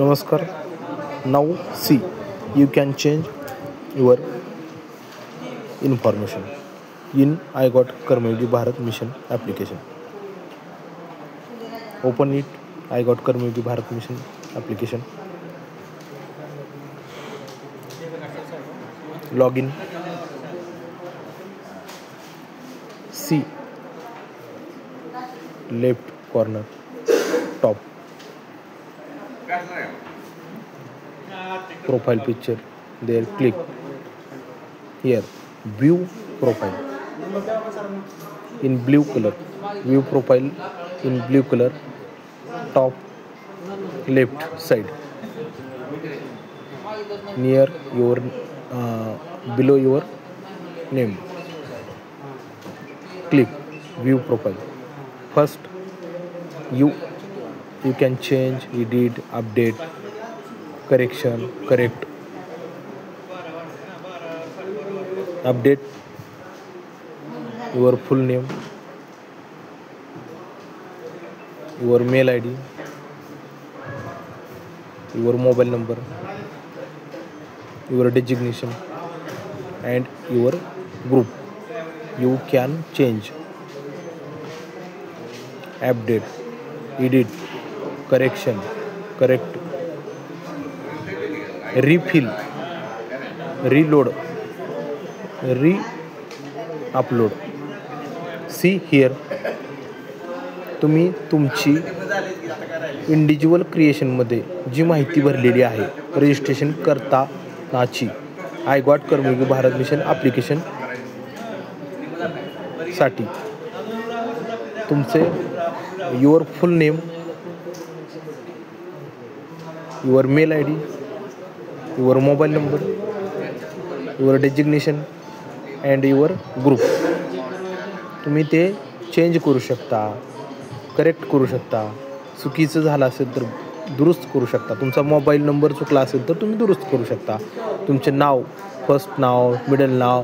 Namaskar. Now see, you can change your information in I got Karmayogi Bharat Mission application. Open it. I got Karmayogi Bharat Mission application. Login. See left corner top profile picture. There click here view profile in blue color. View profile in blue color, top left side near your below your name. Click view profile. First you can change, edit, update, correction, correct, update your full name, your mail ID, your mobile number, your designation and your group. You can change, update, edit, correction, correct, refill, reload, re-upload. See here तुम्ही तुमची individual क्रिएशनमध्ये जी माहिती भरलेली आहे registration करतानाची I got Karmayogi Bharat mission application साठी तुमचे your full name, your mail I D, your mobile number, your designation and your group तुम्ही ते चेंज करू शकता, करेक्ट करू शकता. चुकीचं झालं असेल तर दुरुस्त करू शकता. तुमचा मोबाईल नंबर चुकला असेल तर तुम्ही दुरुस्त करू शकता. तुमचे नाव, फर्स्ट नाव, मिडल नाव,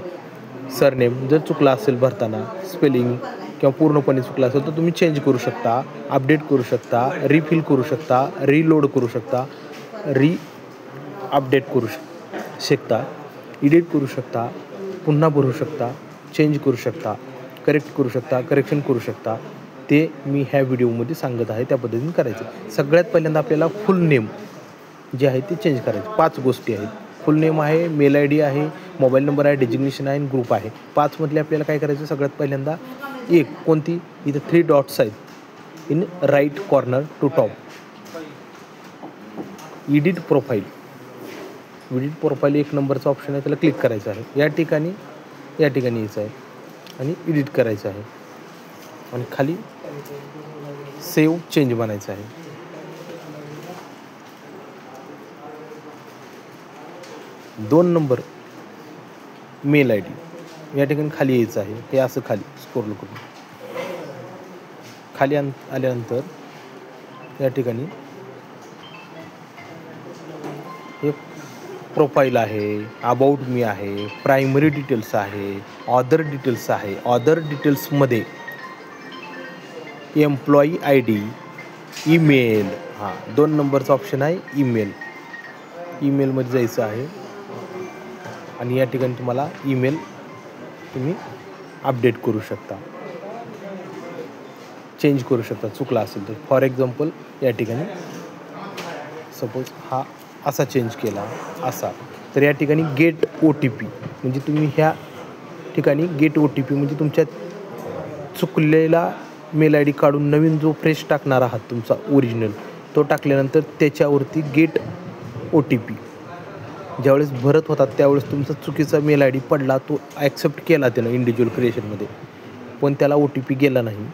सरनेम जर चुकला असेल भरताना स्पेलिंग किंवा पूर्णपणे चुकला असेल तर तुम्ही चेंज करू शकता, अपडेट करू शकता, रिफिल करू शकता, रीलोड करू शकता, अपडेट करू शकता, एडिट करू शकता, पुन्हा भरू शकता, चेंज करू शकता, करेक्ट करू शकता, करेक्शन करू शकता. ते मी ह्या व्हिडिओमध्ये सांगत आहे त्या पद्धतीने करायचं. सगळ्यात पहिल्यांदा आपल्याला फुल नेम जे आहे ते चेंज करायचे. 5 गोष्टी आहेत. फुल नेम आहे, मेल आय डी आहे, मोबाईल नंबर आहे, डेजिग्नेशन आहे आणि ग्रुप आहे. 5 मधले आपल्याला काय करायचं. सगळ्यात पहिल्यांदा एक कोणती इथं 3 डॉट्स आहेत in right corner to top. Edit profile. Edit profile 1 नंबरचा ऑप्शन आहे, त्याला क्लिक करायचं आहे. या ठिकाणी यायचं आहे आणि एडिट करायचं आहे आणि खाली सेव्ह चेंज बनायचं आहे. 2 नंबर मेल आय डी या ठिकाणी खाली यायचं आहे. हे असं खाली स्क्रोल करून खाली आल्यानंतर या ठिकाणी एक प्रोफाईल आहे, अबाउट मी आहे, प्रायमरी डिटेल्स आहे, ऑदर डिटेल्स आहे. ऑदर डिटेल्समध्ये एम्प्लॉई आय डी, ईमेल, 2 नंबरचा ऑप्शन आहे ईमेल. ईमेलमध्ये जायचं आहे आणि या ठिकाणी तुम्हाला ईमेल तुम्ही अपडेट करू शकता, चेंज करू शकता चुकला असेल तर. फॉर एक्झाम्पल या ठिकाणी सपोज हा असा चेंज केला असा, तर या ठिकाणी गेट ओ टी पी म्हणजे तुम्ही ह्या ठिकाणी गेट ओ टी पी म्हणजे तुमच्या चुकलेला मेल आय डी काढून नवीन जो फ्रेश टाकणार आहात तुमचा ओरिजिनल तो टाकल्यानंतर त्याच्यावरती गेट ओ टी पी ज्यावेळेस भरत होतात त्यावेळेस तुमचा चुकीचा मेल आय डी पडला, तो ॲक्सेप्ट केला त्यानं इंडिव्हिज्युअल क्रिएशनमध्ये, पण त्याला ओ टी पी गेला नाही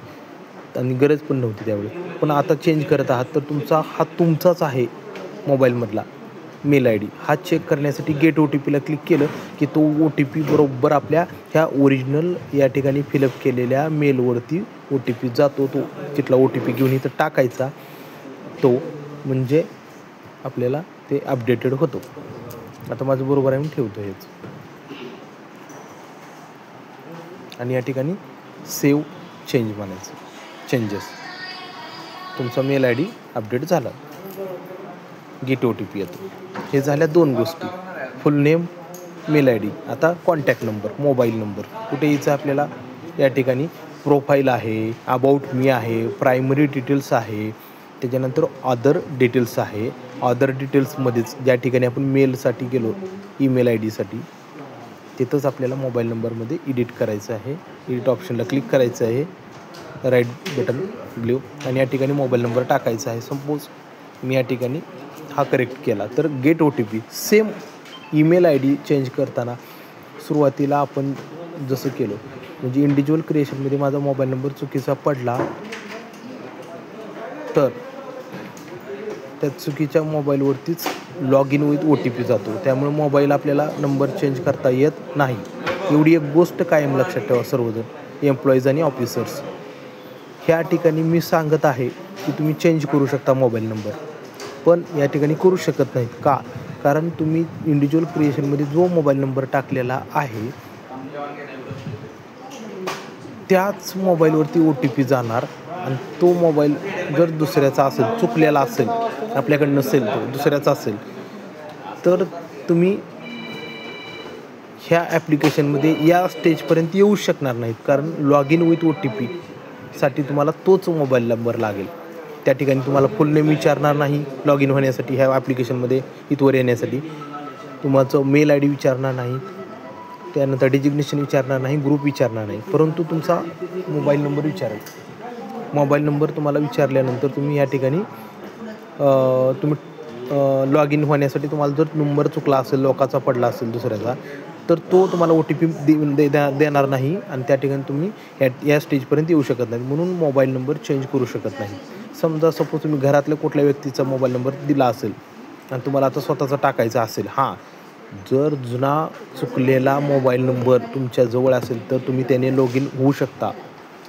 आणि गरज पण नव्हती त्यावेळेस. पण आता चेंज करत आहात तर हा तुमचाच आहे मोबाईलमधला मेल आय डी. हा चेक करण्यासाठी गेट ओ टी पीला क्लिक केलं की तो ओ टी पी बरोबर आपल्या ह्या ओरिजिनल या ठिकाणी फिलअप केलेल्या मेलवरती ओ टी पी जातो. तो तिथला ओ टी पी घेऊन इथं टाकायचा, तो म्हणजे आपल्याला ते अपडेटेड होतो. आता माझं बरोबर आहे मी ठेवतो हेच आणि या ठिकाणी सेव्ह चेंज म्हणायचं. चेंजेस तुमचा मेल आय डी अपडेट झाला. गेट ओ टी पी येतो. हे झाल्या 2 गोष्टी, full name, mail I D. आता कॉन्टॅक्ट नंबर, मोबाईल नंबर कुठे यायचं आपल्याला, या ठिकाणी प्रोफाईल आहे, अबाउट मी आहे, प्रायमरी डिटेल्स आहे, त्याच्यानंतर अदर डिटेल्स आहे. अदर डिटेल्समध्येच ज्या ठिकाणी आपण मेलसाठी गेलो, ईमेल आय डीसाठी, तिथंच आपल्याला मोबाईल नंबरमध्ये एडिट करायचं आहे. एडिट ऑप्शनला क्लिक करायचं आहे, राईट बटन ब्ल्यू, आणि या ठिकाणी मोबाईल नंबर टाकायचा आहे. सपोज मी या ठिकाणी हा करेक्ट केला तर get O T P same email I D change करताना सुरुवातीला आपण जसं केलं, म्हणजे इंडिव्हिज्युअल क्रिएशनमध्ये माझा मोबाईल नंबर चुकीचा पडला तर त्या चुकीच्या मोबाईलवरतीच log in with O T P जातो. त्यामुळे मोबाईल आपल्याला नंबर चेंज करता येत नाही. एवढी एक गोष्ट कायम लक्षात ठेवा सर्वजण, एम्प्लॉईज आणि ऑफिसर्स. ह्या ठिकाणी मी सांगत आहे की तुम्ही चेंज करू शकता मोबाईल नंबर, पण या ठिकाणी करू शकत नाहीत. का? कारण तुम्ही इंडिव्हिज्युअल क्रिएशनमध्ये जो मोबाईल नंबर टाकलेला आहे त्याच मोबाईलवरती ओ टी पी जाणार, आणि तो मोबाईल जर दुसऱ्याचा असेल, चुकलेला असेल, आपल्याकडे नसेल, तो दुसऱ्याचा असेल, तर तुम्ही ह्या ॲप्लिकेशनमध्ये या स्टेजपर्यंत येऊ शकणार नाहीत. कारण log in with O T पीसाठी तुम्हाला तोच मोबाईल नंबर लागेल. त्या ठिकाणी तुम्हाला फुल नेम विचारणार नाही लॉग इन होण्यासाठी, ह्या ॲप्लिकेशनमध्ये इथवर येण्यासाठी. तुमचं मेल आय डी विचारणार नाही, त्यानंतर डिजिग्नेशन विचारणार नाही, ग्रुप विचारणार नाही, परंतु तुमचा मोबाईल नंबर विचारेल. मोबाईल नंबर तुम्हाला विचारल्यानंतर तुम्ही या ठिकाणी तुम्ही लॉग इन होण्यासाठी तुम्हाला जर नंबर चुकला असेल, लोकाचा पडला असेल दुसऱ्याचा, तर तो तुम्हाला ओ टी पी देणार नाही, आणि त्या ठिकाणी तुम्ही या स्टेजपर्यंत येऊ शकत नाही. म्हणून मोबाईल नंबर चेंज करू शकत नाही. समजा सपोज तुम्ही घरातल्या कुठल्या व्यक्तीचा मोबाईल नंबर दिला असेल आणि तुम्हाला आता स्वतःचा टाकायचा असेल, जर जुना चुकलेला मोबाईल नंबर तुमच्याजवळ असेल तर तुम्ही त्याने लॉग इन होऊ शकता.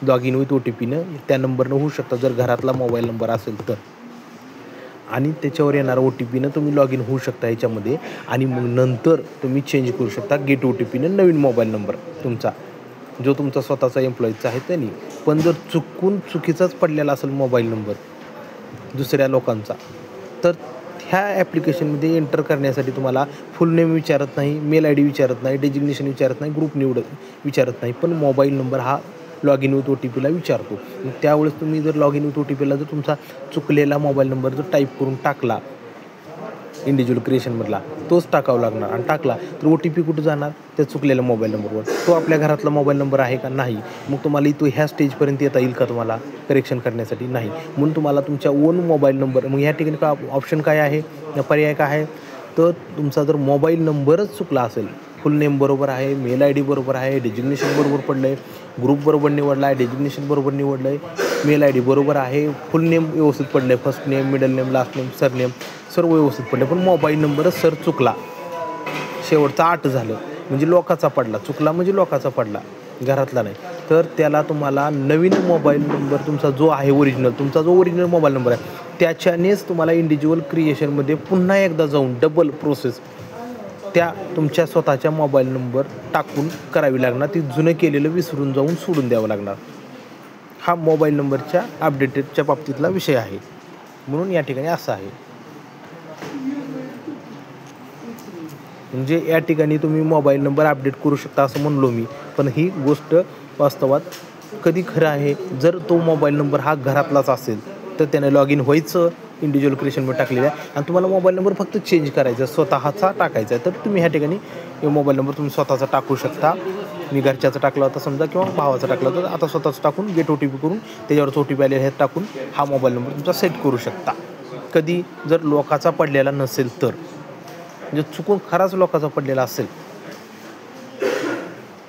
Log in with O T पीनं त्या नंबरनं होऊ शकता जर घरातला मोबाईल नंबर असेल तर, आणि त्याच्यावर येणारा ओ टी पीनं तुम्ही लॉग इन होऊ शकता ह्याच्यामध्ये, आणि मग नंतर तुम्ही चेंज करू शकता गेट ओ टी पीनं नवीन मोबाईल नंबर तुमचा, जो तुमचा स्वतःचा एम्प्लॉईचा आहे त्यांनी. पण जर चुकीचाच पडलेला असेल मोबाईल नंबर दुसऱ्या लोकांचा, तर ह्या ॲप्लिकेशनमध्ये एंटर करण्यासाठी तुम्हाला फुल नेम विचारत नाही, मेल आय डी विचारत नाही, डेजिग्नेशन विचारत नाही, ग्रुप विचारत नाही, पण मोबाईल नंबर हा log in with O T पीला विचारतो. मग त्यावेळेस तुम्ही जर log in with O T पीला जर तुमचा चुकलेला मोबाईल नंबर जर टाईप करून टाकला इंडिव्हिज्युअल क्रिएशनमधला, तोच टाकावा लागणार, आणि टाकला तर ओ टी पी कुठं जाणार, त्या चुकलेल्या मोबाईल नंबरवर. तो आपल्या घरातला मोबाईल नंबर आहे का? नाही. मग तुम्हाला इथं ह्या स्टेजपर्यंत येता येईल का तुम्हाला करेक्शन करण्यासाठी? नाही. म्हणून तुम्हाला तुमच्या ओन मोबाईल नंबर, मग ह्या ठिकाणी का ऑप्शन काय आहे, पर्याय काय आहे, तर तुमचा जर मोबाईल नंबरच चुकला असेल, फुल नेम बरोबर आहे, मेल आय डी बरोबर आहे, डेजिग्नेशन बरोबर पडलं आहे, ग्रुप बरोबर निवडला आहे, डेजिग्नेशन बरोबर निवडलं आहे, मेल आय डी बरोबर आहे, फुल नेम व्यवस्थित पडलं आहे, first name, middle name, last name, surname सर्व व्यवस्थित पडलं, पण मोबाईल नंबरच चुकला, शेवटचा 8 झालं, म्हणजे लोकाचा पडला, चुकला म्हणजे लोकाचा पडला, घरातला नाही, तर त्याला तुम्हाला नवीन मोबाईल नंबर तुमचा जो आहे ओरिजिनल, तुमचा जो ओरिजिनल मोबाईल नंबर आहे त्याच्यानेच तुम्हाला इंडिव्हिज्युअल क्रिएशनमध्ये पुन्हा एकदा जाऊन डबल प्रोसेस त्या तुमच्या स्वतःच्या मोबाईल नंबर टाकून करावी लागणार. ती जुनं केलेलं विसरून जाऊन सोडून द्यावं लागणार. हा मोबाईल नंबरच्या अपडेटेडच्या बाबतीतला विषय आहे. म्हणून या ठिकाणी असं आहे. म्हणजे या ठिकाणी तुम्ही मोबाईल नंबर अपडेट करू शकता असं म्हणलो मी, पण ही गोष्ट वास्तवात कधी खरं आहे, जर तो मोबाईल नंबर हा घरातलाच असेल तर त्याने लॉग इन व्हायचं इंडिव्हिज्युअल क्रिएशनमध्ये टाकलेल्या, आणि तुम्हाला मोबाईल नंबर फक्त चेंज करायचा, स्वतःचा टाकायचा आहे, तर तुम्ही ह्या ठिकाणी मोबाईल नंबर तुम्ही स्वतःचा टाकू शकता. मी घरच्याचा टाकला होता समजा, किंवा भावाचा टाकला होता, आता स्वतःचं टाकून गेट ओ टी पी करून त्याच्यावरच ओ टी पी आले हे टाकून हा मोबाईल नंबर तुमचा सेट करू शकता. कधी जर लोकाचा पडलेला नसेल तर, म्हणजे चुकून खराच लोकाचा पडलेला असेल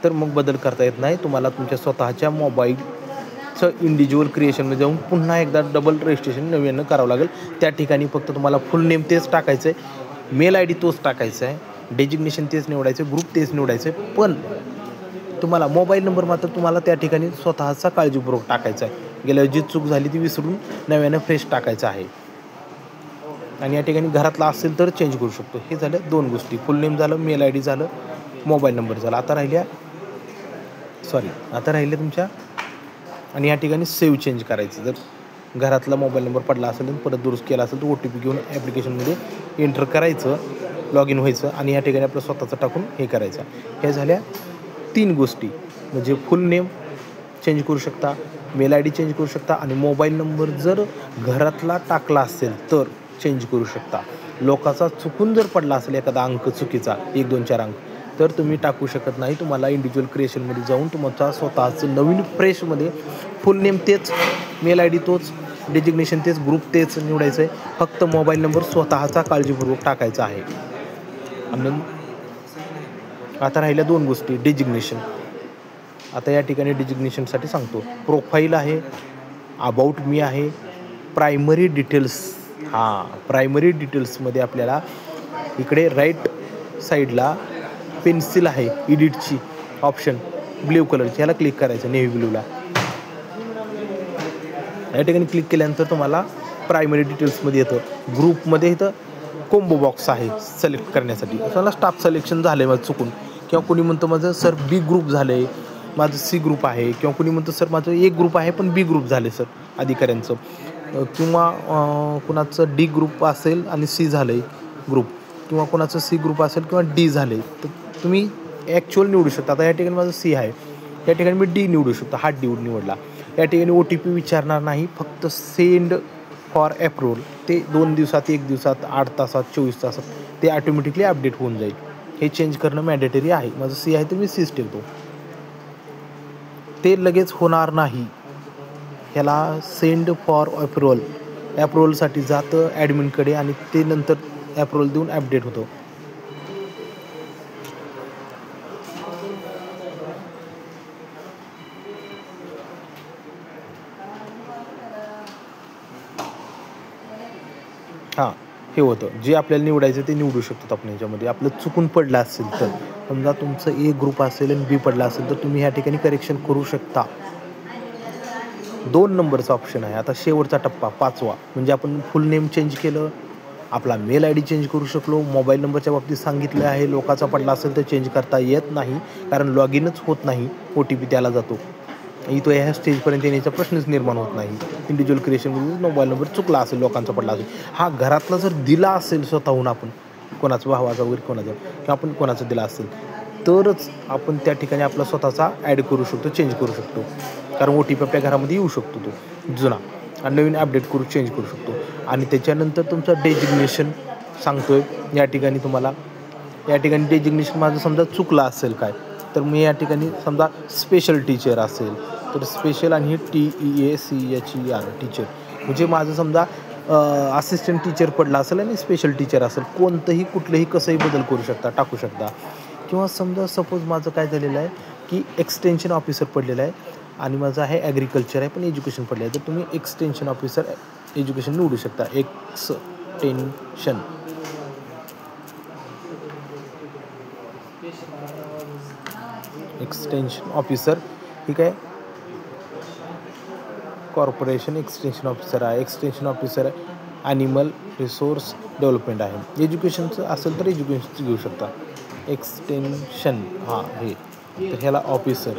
तर मग बदल करता येत नाही. तुम्हाला तुमच्या स्वतःच्या मोबाईलचं इंडिव्हिज्युअल क्रिएशनमध्ये जाऊन पुन्हा एकदा डबल रजिस्ट्रेशन नव्यानं करावं लागेल. त्या ठिकाणी फक्त तुम्हाला फुल नेम तेच टाकायचं आहे, मेल आय डी तोच टाकायचा आहे, डेजिग्नेशन तेच निवडायचं, ग्रुप तेच निवडायचं आहे, पण तुम्हाला मोबाईल नंबर मात्र तुम्हाला त्या ठिकाणी स्वतःचा काळजीपूर्वक टाकायचा आहे. गेल्या जी चूक झाली ती विसरून नव्यानं फ्रेश टाकायचं आहे. आणि या ठिकाणी घरातला असेल तर चेंज करू शकतो. हे झालं 2 गोष्टी, फुल नेम झालं, मेल आय डी झालं, मोबाईल नंबर झाला. आता राहिले तुमच्या, आणि या ठिकाणी सेव्ह चेंज करायचं. जर घरातला मोबाईल नंबर पडला असेल आणि परत दुरुस्त केला असेल तर ओ टी पी घेऊन ॲप्लिकेशनमध्ये एंटर करायचं, लॉग इन व्हायचं आणि या ठिकाणी आपलं स्वतःचं टाकून हे करायचं. ह्या झाल्या 3 गोष्टी. म्हणजे फुल नेम चेंज करू शकता, मेल आय डी चेंज करू शकता आणि मोबाईल नंबर जर घरातला टाकला असेल तर चेंज करू शकता. लोकाचा चुकून जर पडला असेल एखादा अंक चुकीचा 1, 2, 4 अंक तर तुम्ही टाकू शकत नाही. तुम्हाला इंडिव्हिज्युअल क्रिएशनमध्ये जाऊन तुमचा स्वतःचं नवीन फ्रेशमध्ये फुल नेम तेच, मेल आय डी तोच, डेजिग्नेशन तेच, ग्रुप तेच निवडायचं आहे. फक्त मोबाईल नंबर स्वतःचा काळजीपूर्वक टाकायचा आहे. आणि आता राहिल्या 2 गोष्टी. डेजिग्नेशन. आता या ठिकाणी डेजिग्नेशनसाठी सांगतो. प्रोफाईल आहे, अबाउट मी आहे, प्रायमरी डिटेल्स. प्रायमरी डिटेल्समध्ये आपल्याला इकडे राईट साईडला पेन्सिल आहे एडिटची ऑप्शन ब्ल्यू कलरची, ह्याला क्लिक करायचं नेव्ही ब्ल्यूला. या ठिकाणी क्लिक केल्यानंतर तुम्हाला प्रायमरी डिटेल्समध्ये येतं. ग्रुपमध्ये इथं कोंबो बॉक्स आहे सिलेक्ट करण्यासाठी. मला स्टाफ सिलेक्शन झालं आहे माझं चुकून, किंवा कोणी म्हणतं माझं सर बी ग्रुप झालं आहे, माझं सी ग्रुप आहे, किंवा कोणी म्हणतं सर माझं एक ग्रुप आहे पण बी ग्रुप झाले सर अधिकाऱ्यांचं, किंवा कुणाचं डी ग्रुप असेल आणि सी झालं आहे ग्रुप, किंवा कोणाचं सी ग्रुप असेल किंवा डी झाले तर तुम्ही ॲक्च्युअल निवडू शकता. आता या ठिकाणी माझं सी आहे, या ठिकाणी मी डी निवडू शकतो. हा डी निवडला. या ठिकाणी ओ टी पी विचारणार नाही, फक्त सेंड फॉर अप्रूव्हल. ते 2 दिवसात, 1 दिवसात, 8 तासात, 24 तासात ते ऑटोमॅटिकली अपडेट होऊन जाईल. हे चेंज करणं मॅन्डेटरी आहे. माझं सी आहे तर मी सीच ठेवतो. ते लगेच होणार नाही. ह्याला सेंड फॉर अप्रूव्हलसाठी जातं ॲडमिनकडे आणि ते नंतर अप्रूव्हल देऊन अपडेट होतो. हे होतं. जे आपल्याला निवडायचं ते निवडू शकतो आपण. याच्यामध्ये आपलं चुकून पडलं असेल तर, समजा तुमचं ए ग्रुप असेल आणि बी पडला असेल तर तुम्ही ह्या ठिकाणी करेक्शन करू शकता. 2 नंबरचा ऑप्शन आहे. आता शेवटचा टप्पा 5वा म्हणजे आपण फुल नेम चेंज केलं, आपला मेल आय डी चेंज करू शकलो. मोबाईल नंबरच्या बाबतीत सांगितलं आहे, लोकाचा पडला असेल तर चेंज करता येत नाही कारण लॉग इनच होत नाही, ओ टी पी त्याला जातो. इथं ह्या स्टेजपर्यंत येण्याचा प्रश्नच निर्माण होत नाही. इंडिव्हिज्युअल क्रिएशनमध्ये मोबाईल नंबर चुकला असेल, लोकांचा पडला असेल, घरातला जर दिला असेल स्वतःहून आपण कोणाचा भावाचा वगैरे कोणाचा, किंवा आपण कोणाचा दिला असेल तरच आपण त्या ठिकाणी आपला स्वतःचा ॲड करू शकतो, चेंज करू शकतो. कारण ओ टी पी आपल्या घरामध्ये येऊ शकतो तो जुना, आणि नवीन अपडेट करू, चेंज करू शकतो. आणि त्याच्यानंतर तुमचं डेजिग्नेशन सांगतोय. या ठिकाणी तुम्हाला डेजिग्नेशन माझं समजा चुकलं असेल काय तर मी या ठिकाणी समजा स्पेशल टीचर असेल तर स्पेशल आणि TEACHER टीचर म्हणजे माझं समजा असिस्टंट टीचर पडला असेल आणि स्पेशल टीचर असेल, कोणतंही कुठलंही कसंही बदल करू शकता, टाकू शकता. किंवा समजा सपोज माझं काय झालेलं आहे की एक्सटेन्शन ऑफिसर पडलेलं आहे आणि माझं आहे ॲग्रिकल्चर आहे पण एज्युकेशन पडलं आहे तर तुम्ही एक्सटेन्शन ऑफिसर एज्युकेशन निवडू शकता. एक्सटेन्शन ऑफिसर ठीक आहे. कॉर्पोरेशन एक्सटेन्शन ऑफिसर आहे. Extension officer animal resource development आहे. एज्युकेशनचं असेल तर एज्युकेशनचं घेऊ शकता. एक्सटेन्शन हे तर ह्याला ऑफिसर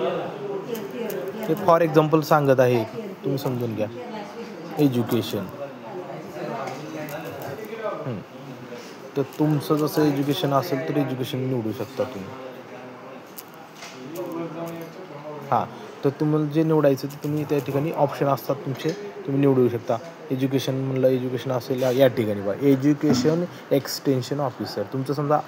हे फॉर एक्झाम्पल सांगत आहे, तुम्ही समजून घ्या. एज्युकेशन तर तुमचं जसं एज्युकेशन असेल तर एज्युकेशन निवडू शकता तुम्ही. तर तुम्हाला जे निवडायचं ते तुम्ही त्या ठिकाणी ऑप्शन असतात तुमचे, तुम्ही निवडू शकता. एज्युकेशन म्हणलं, एज्युकेशन असेल या ठिकाणी बघा एज्युकेशन एक्सटेन्शन ऑफिसर. तुमचं समजा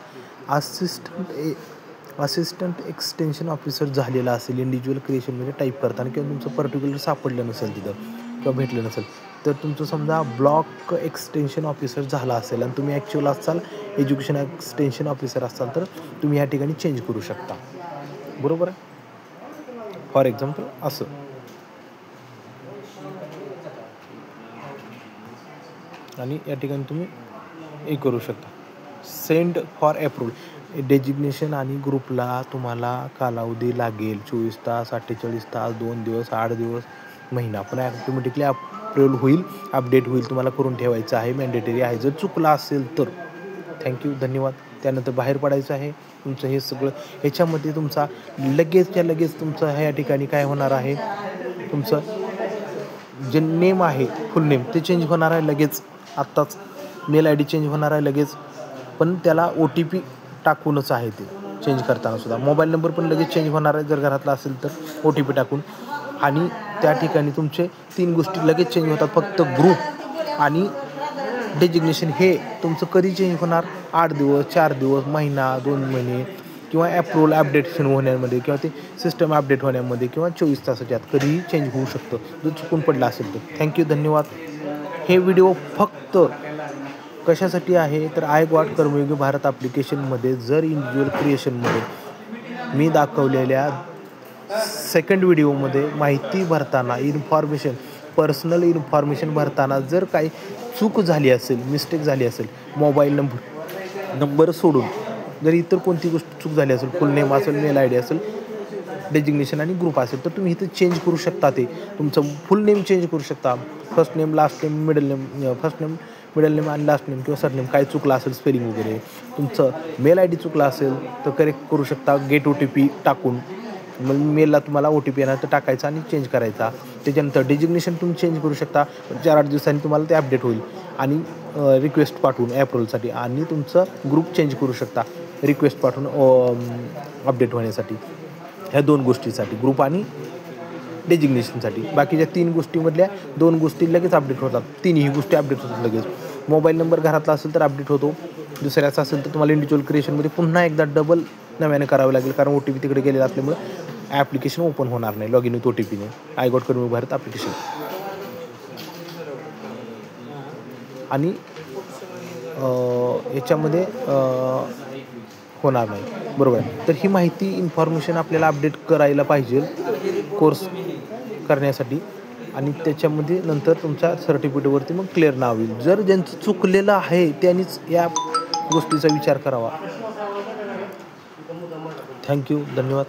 असिस्टंट एक्सटेन्शन ऑफिसर झालेला असेल इंडिव्हिज्युअल क्रिएशनमध्ये टाईप करताना, किंवा तुमचं पर्टिक्युलर सापडलं नसेल तिथं किंवा भेटलं नसेल तर तुमचं समजा ब्लॉक एक्सटेन्शन ऑफिसर झाला असेल आणि तुम्ही ॲक्च्युअल असाल एज्युकेशन एक्सटेन्शन ऑफिसर असाल तर तुम्ही या ठिकाणी चेंज करू शकता. बरोबर आहे. फॉर एक्झाम्पल असं आणि या ठिकाणी तुम्ही हे करू शकता. सेंड फॉर अप्रूव्हल डेजिग्नेशन आणि ग्रुपला तुम्हाला कालावधी लागेल 24 तास, 48 तास, 2 दिवस, 8 दिवस, महिना, पण ॲटोमॅटिकली अप्रूव्हल होईल, अपडेट होईल. तुम्हाला करून ठेवायचं आहे, मॅन्डेटरी आहे. जर चुकला असेल तर थँक्यू, धन्यवाद. त्यानंतर बाहेर पडायचं आहे. तुमचं हे सगळं ह्याच्यामध्ये तुमचा लगेचच्या लगेच तुमचं ह्या ठिकाणी काय होणार आहे, तुमचं जे नेम आहे फुल नेम ते चेंज होणार आहे लगेच आत्ताच. मेल आय डी चेंज होणार आहे लगेच, पण त्याला OTP टाकूनच आहे ते चेंज करताना सुद्धा. मोबाईल नंबर पण लगेच चेंज होणार आहे जर घरातला असेल तर OTP टाकून. आणि त्या ठिकाणी तुमचे 3 गोष्टी लगेच चेंज होतात. फक्त ग्रुप आणि डेजिग्नेशन हे तुमचं कधी चेंज होणार? 8 दिवस, 4 दिवस, महिना, 2 महिने किंवा ॲप्रूव्हल अपडेशन होण्यामध्ये किंवा ते सिस्टम अपडेट होण्यामध्ये किंवा 24 तासाच्या आत कधीही चेंज होऊ शकतं जर चुकून पडला असेल तर. थँक्यू, धन्यवाद. हे व्हिडिओ फक्त कशासाठी आहे तर आय गॉट कर्मयोगी भारत ॲप्लिकेशनमध्ये जर इंडिव्हिज्युअल क्रिएशनमध्ये मी दाखवलेल्या सेकंड व्हिडिओमध्ये माहिती भरताना पर्सनल इन्फॉर्मेशन भरताना जर काही चूक झाली असेल, मिस्टेक झाली असेल, मोबाईल नंबर सोडून जर इतर कोणती गोष्ट चूक झाली असेल, फुल नेम असेल, मेल आय डी असेल, डेजिग्नेशन आणि ग्रुप असेल तर तुम्ही इथं चेंज करू शकता. ते तुमचं फुल नेम चेंज करू शकता. First name, last name, first name, middle name आणि लास्ट नेम किंवा सरनेम काय चुकलं असेल स्पेलिंग वगैरे. तुमचं मेल आय डी चुकला असेल तर करेक्ट करू शकता गेट OTP टाकून. मग मेलला तुम्हाला OTP येणार तर टाकायचा आणि चेंज करायचा. त्याच्यानंतर डेजिग्नेशन तुम्ही चेंज करू शकता. 4-8 दिवसांनी तुम्हाला ते अपडेट होईल. आणि रिक्वेस्ट पाठवून ॲप्रूव्हलसाठी. आणि तुमचं ग्रुप चेंज करू शकता रिक्वेस्ट पाठवून अपडेट होण्यासाठी. ह्या 2 गोष्टीसाठी, ग्रुप आणि डेजिग्नेशनसाठी. बाकीच्या 3 गोष्टीमधल्या 2 गोष्टी लगेच अपडेट होतात. 3ही गोष्टी अपडेट होतात लगेच. मोबाईल नंबर घरातला असेल तर अपडेट होतो. दुसऱ्याचा असेल तर तुम्हाला इंडिव्हिज्युअल क्रिएशनमध्ये पुन्हा एकदा डबल नव्याने करावं लागेल, कारण OTP तिकडे गेलेला असल्यामुळे ॲप्लिकेशन ओपन होणार नाही लॉग इन विथ OTPने. I got Karmayogi Bharat application. आणि याच्यामध्ये होणार नाही, बरोबर आहे. तर ही माहिती इन्फॉर्मेशन आपल्याला अपडेट करायला पाहिजे कोर्स करण्यासाठी. आणि त्याच्यामध्ये नंतर तुमच्या सर्टिफिकेटवरती मग क्लिअर नाव येईल. जर ज्यांचं चुकलेलं आहे त्यांनीच या गोष्टीचा विचार करावा. थँक्यू, धन्यवाद.